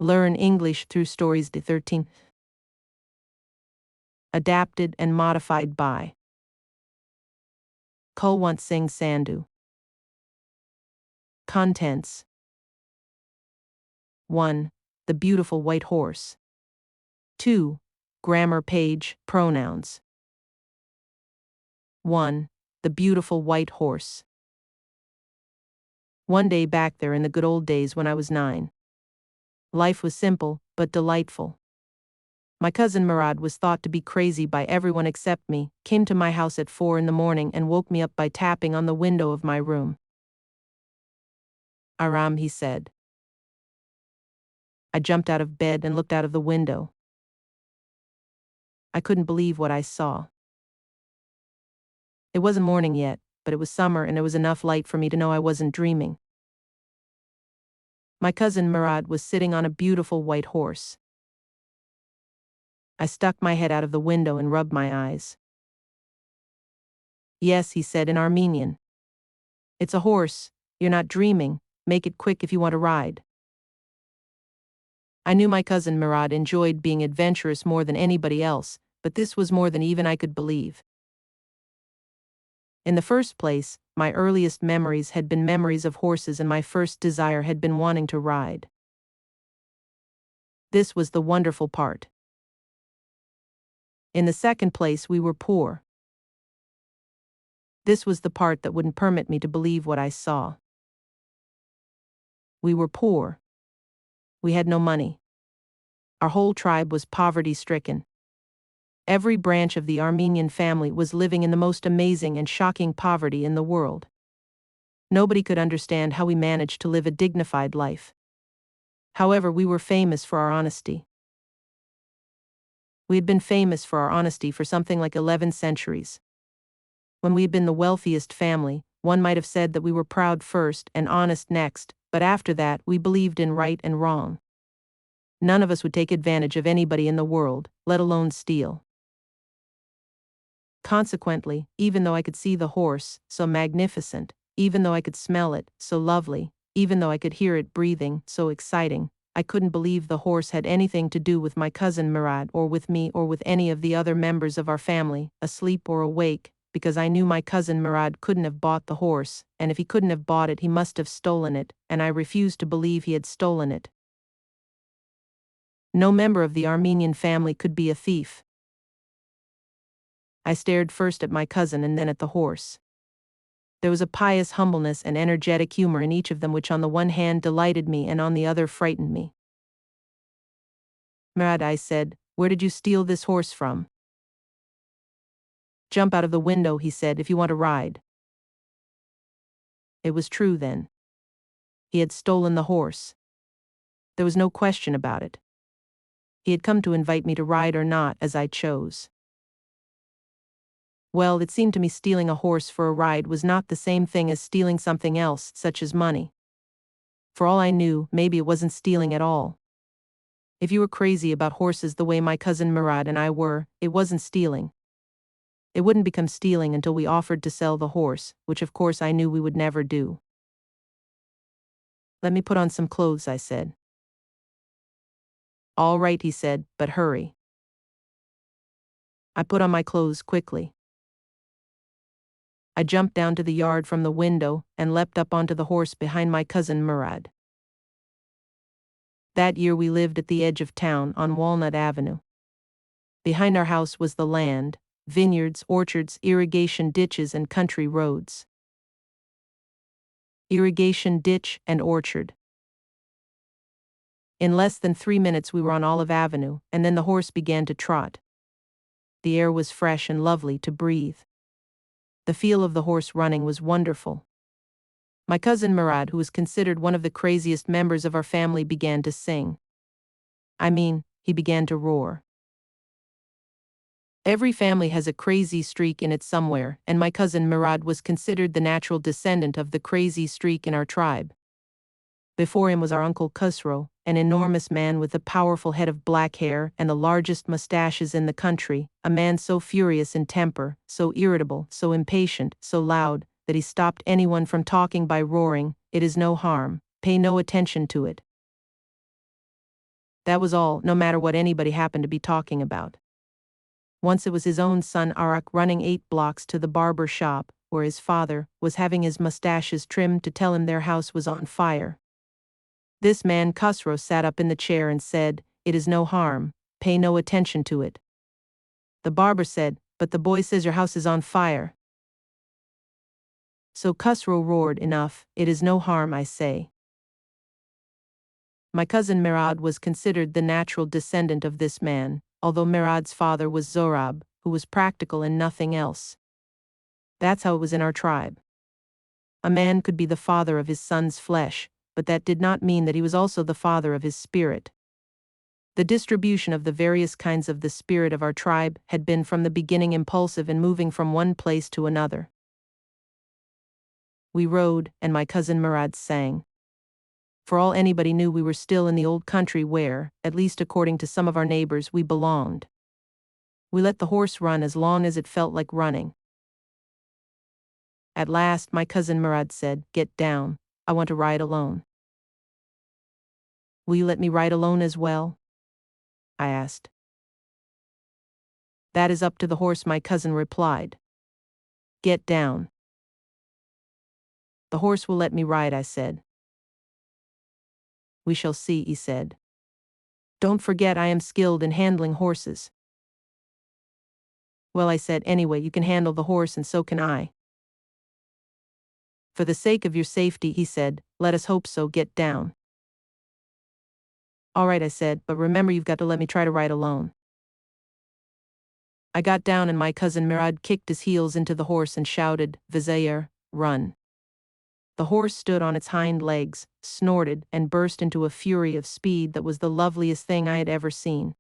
Learn English through stories D13. Adapted and modified by Kulwant Singh Sandhu. Contents 1. The beautiful white horse. 2. Grammar page, pronouns. 1. The beautiful white horse. One day back there in the good old days when I was 9. Life was simple, but delightful. My cousin Murad was thought to be crazy by everyone except me, came to my house at 4 in the morning and woke me up by tapping on the window of my room. "Aram," he said. I jumped out of bed and looked out of the window. I couldn't believe what I saw. It wasn't morning yet, but it was summer and there was enough light for me to know I wasn't dreaming. My cousin Murad was sitting on a beautiful white horse. I stuck my head out of the window and rubbed my eyes. "Yes," he said in Armenian. "It's a horse, you're not dreaming, make it quick if you want to ride." I knew my cousin Murad enjoyed being adventurous more than anybody else, but this was more than even I could believe. In the first place, my earliest memories had been memories of horses and my first desire had been wanting to ride. This was the wonderful part. In the second place, we were poor. This was the part that wouldn't permit me to believe what I saw. We were poor. We had no money. Our whole tribe was poverty-stricken. Every branch of the Armenian family was living in the most amazing and shocking poverty in the world. Nobody could understand how we managed to live a dignified life. However, we were famous for our honesty. We had been famous for our honesty for something like 11 centuries. When we had been the wealthiest family, one might have said that we were proud first and honest next, but after that we believed in right and wrong. None of us would take advantage of anybody in the world, let alone steal. Consequently, even though I could see the horse, so magnificent, even though I could smell it, so lovely, even though I could hear it breathing, so exciting, I couldn't believe the horse had anything to do with my cousin Murad or with me or with any of the other members of our family, asleep or awake, because I knew my cousin Murad couldn't have bought the horse, and if he couldn't have bought it he must have stolen it, and I refused to believe he had stolen it. No member of the Armenian family could be a thief. I stared first at my cousin and then at the horse. There was a pious humbleness and energetic humor in each of them which on the one hand delighted me and on the other frightened me. "Murad," I said, "where did you steal this horse from?" "Jump out of the window," he said, "if you want to ride." It was true then. He had stolen the horse. There was no question about it. He had come to invite me to ride or not as I chose. Well, it seemed to me stealing a horse for a ride was not the same thing as stealing something else, such as money. For all I knew, maybe it wasn't stealing at all. If you were crazy about horses the way my cousin Murad and I were, it wasn't stealing. It wouldn't become stealing until we offered to sell the horse, which of course I knew we would never do. "Let me put on some clothes," I said. "All right," he said, "but hurry." I put on my clothes quickly. I jumped down to the yard from the window and leapt up onto the horse behind my cousin Murad. That year we lived at the edge of town on Walnut Avenue. Behind our house was the land, vineyards, orchards, irrigation ditches and country roads. Irrigation ditch and orchard. In less than 3 minutes we were on Olive Avenue, and then the horse began to trot. The air was fresh and lovely to breathe. The feel of the horse running was wonderful. My cousin Murad, who was considered one of the craziest members of our family, began to sing. He began to roar. Every family has a crazy streak in it somewhere, and my cousin Murad was considered the natural descendant of the crazy streak in our tribe. Before him was our uncle Khusro, an enormous man with a powerful head of black hair and the largest mustaches in the country, a man so furious in temper, so irritable, so impatient, so loud, that he stopped anyone from talking by roaring, "It is no harm, pay no attention to it." That was all, no matter what anybody happened to be talking about. Once it was his own son Arak running 8 blocks to the barber shop, where his father was having his mustaches trimmed to tell him their house was on fire. This man Khusro sat up in the chair and said, "It is no harm, pay no attention to it." The barber said, "But the boy says your house is on fire." So Khusro roared, "Enough, it is no harm, I say." My cousin Murad was considered the natural descendant of this man, although Murad's father was Zorab, who was practical and nothing else. That's how it was in our tribe. A man could be the father of his son's flesh, but that did not mean that he was also the father of his spirit. The distribution of the various kinds of the spirit of our tribe had been from the beginning impulsive and moving from one place to another. We rode, and my cousin Murad sang. For all anybody knew, we were still in the old country where, at least according to some of our neighbors, we belonged. We let the horse run as long as it felt like running. At last my cousin Murad said, "Get down, I want to ride alone." "Will you let me ride alone as well?" I asked. "That is up to the horse," my cousin replied. "Get down." "The horse will let me ride," I said. "We shall see," he said. "Don't forget I am skilled in handling horses." "Well," I said, "anyway, you can handle the horse and so can I." "For the sake of your safety," he said, "let us hope so. Get down." "All right," I said, "but remember you've got to let me try to ride alone." I got down and my cousin Murad kicked his heels into the horse and shouted, "Vizier, run." The horse stood on its hind legs, snorted, and burst into a fury of speed that was the loveliest thing I had ever seen.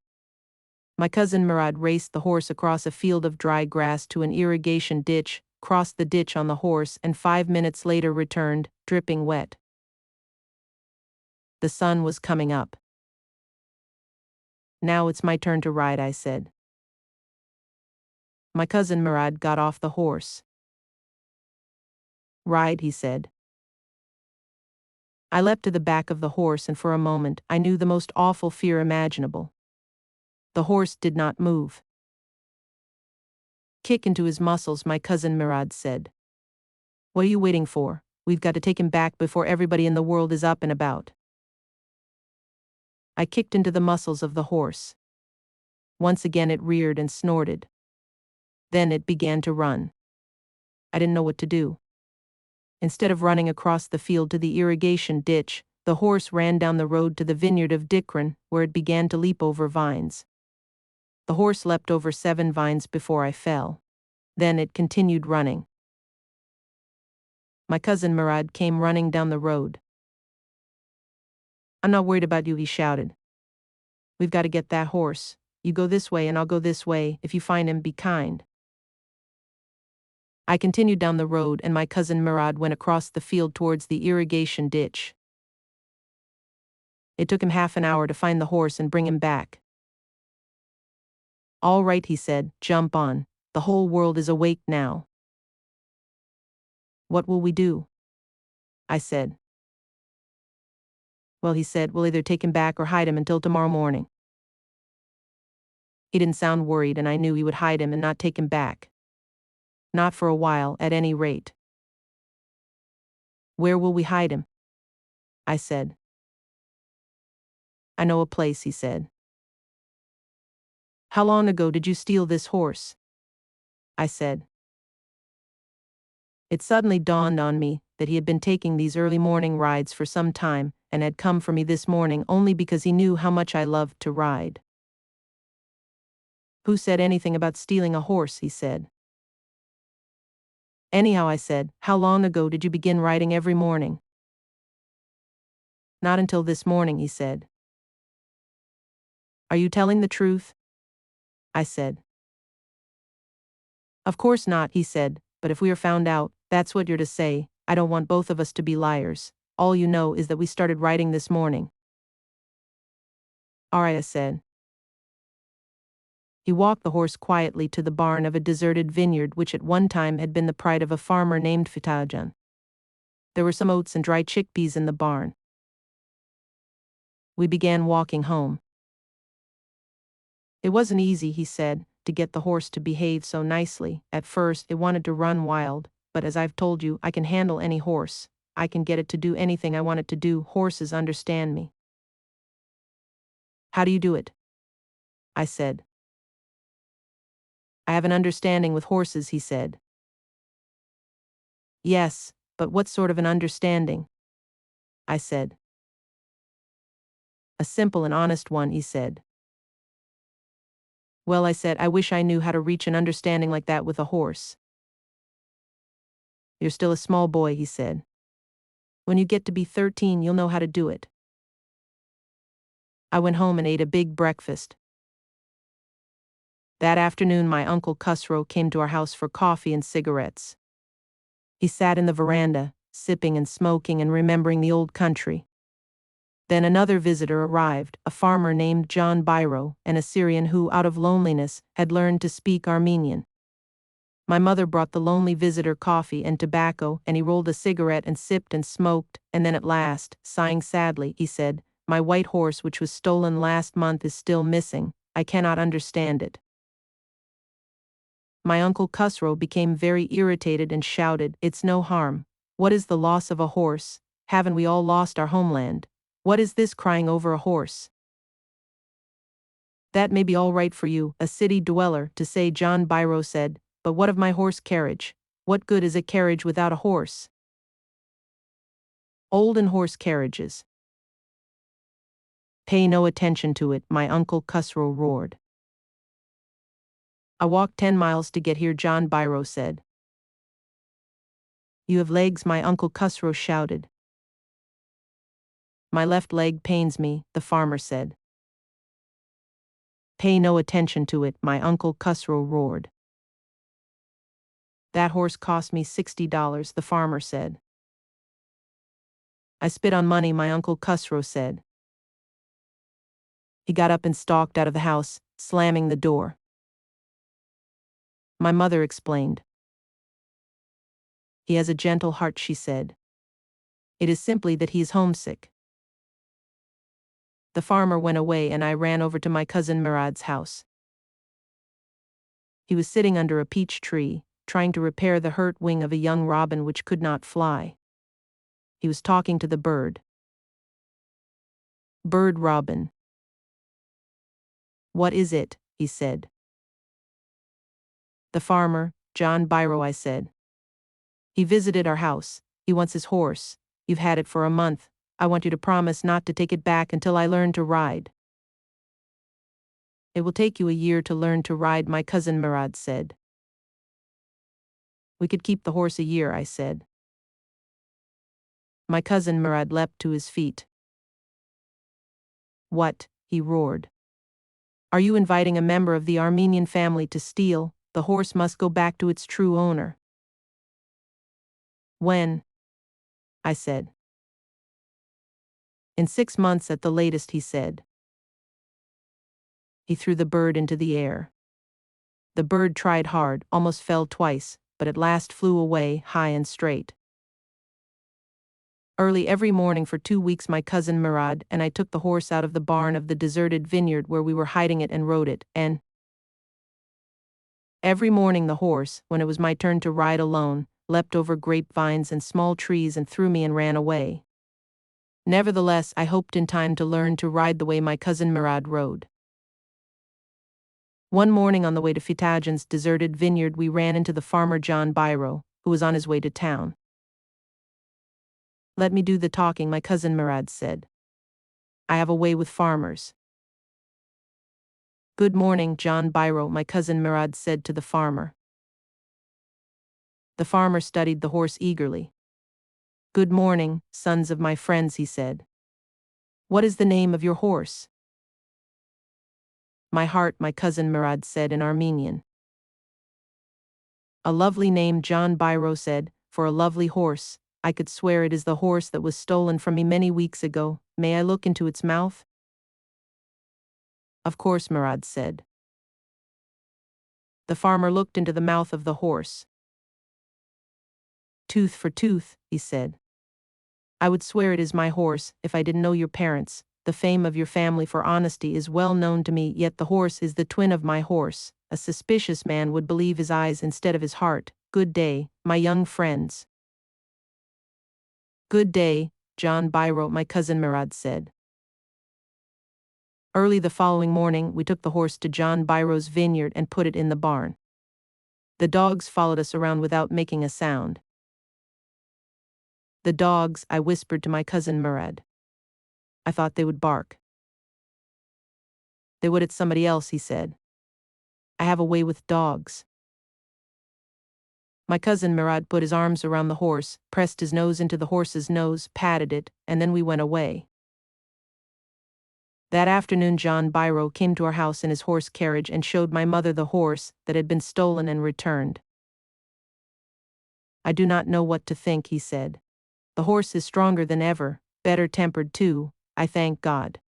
My cousin Murad raced the horse across a field of dry grass to an irrigation ditch, crossed the ditch on the horse, and 5 minutes later returned, dripping wet. The sun was coming up. "Now it's my turn to ride," I said. My cousin Murad got off the horse. "Ride," he said. I leapt to the back of the horse, and for a moment I knew the most awful fear imaginable. The horse did not move. "Kick into his muscles," my cousin Murad said. "What are you waiting for? We've got to take him back before everybody in the world is up and about." I kicked into the muscles of the horse. Once again it reared and snorted. Then it began to run. I didn't know what to do. Instead of running across the field to the irrigation ditch, the horse ran down the road to the vineyard of D13, where it began to leap over vines. The horse leapt over 7 vines before I fell. Then it continued running. My cousin Murad came running down the road. "I'm not worried about you," he shouted. "We've got to get that horse. You go this way and I'll go this way. If you find him, be kind." I continued down the road and my cousin Murad went across the field towards the irrigation ditch. It took him half an hour to find the horse and bring him back. "All right," he said, "jump on. The whole world is awake now." "What will we do?" I said. "Well," he said, "we'll either take him back or hide him until tomorrow morning." He didn't sound worried, and I knew he would hide him and not take him back. Not for a while, at any rate. "Where will we hide him?" I said. "I know a place," he said. "How long ago did you steal this horse?" I said. It suddenly dawned on me that he had been taking these early morning rides for some time and had come for me this morning only because he knew how much I loved to ride. "Who said anything about stealing a horse?" he said. "Anyhow," I said, "how long ago did you begin riding every morning?" "Not until this morning," he said. "Are you telling the truth?" I said. "Of course not," he said, "but if we are found out, that's what you're to say. I don't want both of us to be liars. All you know is that we started riding this morning." "All right," I said. He walked the horse quietly to the barn of a deserted vineyard which at one time had been the pride of a farmer named Fitajan. There were some oats and dry chickpeas in the barn. We began walking home. It wasn't easy, he said, to get the horse to behave so nicely. At first, it wanted to run wild, but as I've told you, I can handle any horse. I can get it to do anything I want it to do. Horses understand me. How do you do it? I said. I have an understanding with horses, he said. Yes, but what sort of an understanding? I said. A simple and honest one, he said. Well, I said, I wish I knew how to reach an understanding like that with a horse. You're still a small boy, he said. When you get to be 13, you'll know how to do it. I went home and ate a big breakfast. That afternoon, my uncle Khusro came to our house for coffee and cigarettes. He sat in the veranda, sipping and smoking and remembering the old country. Then another visitor arrived, a farmer named John Biro, an Assyrian who, out of loneliness, had learned to speak Armenian. My mother brought the lonely visitor coffee and tobacco, and he rolled a cigarette and sipped and smoked, and then at last, sighing sadly, he said, "My white horse which was stolen last month is still missing. I cannot understand it." My uncle Khusro became very irritated and shouted, "It's no harm. What is the loss of a horse? Haven't we all lost our homeland? What is this crying over a horse? That may be all right for you, a city dweller, to say," John Biro said, "but what of my horse carriage? What good is a carriage without a horse? Olden horse carriages. Pay no attention to it," my uncle Khusro roared. "I walked 10 miles to get here," John Biro said. "You have legs," my uncle Khusro shouted. "My left leg pains me," the farmer said. "Pay no attention to it," my uncle Khusro roared. "That horse cost me $60, the farmer said. "I spit on money," my uncle Khusro said. He got up and stalked out of the house, slamming the door. My mother explained. "He has a gentle heart," she said. "It is simply that he is homesick." The farmer went away and I ran over to my cousin Murad's house. He was sitting under a peach tree, trying to repair the hurt wing of a young robin which could not fly. He was talking to the bird. "Bird robin." "What is it?" he said. "The farmer, John Biro," I said. "He visited our house. He wants his horse. You've had it for a month. I want you to promise not to take it back until I learn to ride." "It will take you a year to learn to ride," my cousin Murad said. "We could keep the horse a year," I said. My cousin Murad leapt to his feet. "What?" he roared. "Are you inviting a member of the Armenian family to steal? The horse must go back to its true owner." "When?" I said. "In 6 months at the latest," he said. He threw the bird into the air. The bird tried hard, almost fell twice, but at last flew away, high and straight. Early every morning for 2 weeks my cousin Murad and I took the horse out of the barn of the deserted vineyard where we were hiding it and rode it, and every morning the horse, when it was my turn to ride alone, leapt over grapevines and small trees and threw me and ran away. Nevertheless, I hoped in time to learn to ride the way my cousin Murad rode. One morning on the way to Fitajan's deserted vineyard we ran into the farmer John Biro, who was on his way to town. "Let me do the talking," my cousin Murad said. "I have a way with farmers." "Good morning, John Biro," my cousin Murad said to the farmer. The farmer studied the horse eagerly. "Good morning, sons of my friends," he said. "What is the name of your horse?" "My heart," my cousin Murad said in Armenian. "A lovely name," John Biro said, "for a lovely horse. I could swear it is the horse that was stolen from me many weeks ago. May I look into its mouth?" "Of course," Murad said. The farmer looked into the mouth of the horse. "Tooth for tooth," he said. "I would swear it is my horse if I didn't know your parents. the fame of your family for honesty is well known to me, yet the horse is the twin of my horse. A suspicious man would believe his eyes instead of his heart. Good day, my young friends. Good day, John Biro, my cousin Murad said. Early the following morning, we took the horse to John Biro's vineyard and put it in the barn. The dogs followed us around without making a sound. The dogs, I whispered to my cousin Murad. I thought they would bark. They would at somebody else, he said. I have a way with dogs. My cousin Murad put his arms around the horse, pressed his nose into the horse's nose, patted it, and then we went away. That afternoon John Biro came to our house in his horse carriage and showed my mother the horse that had been stolen and returned. I do not know what to think, he said. The horse is stronger than ever, better tempered too, I thank God.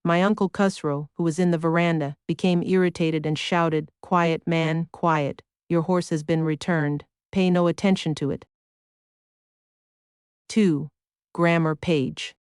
My uncle Khusro, who was in the veranda, became irritated and shouted, Quiet man, quiet, your horse has been returned, pay no attention to it. 2. Grammar page.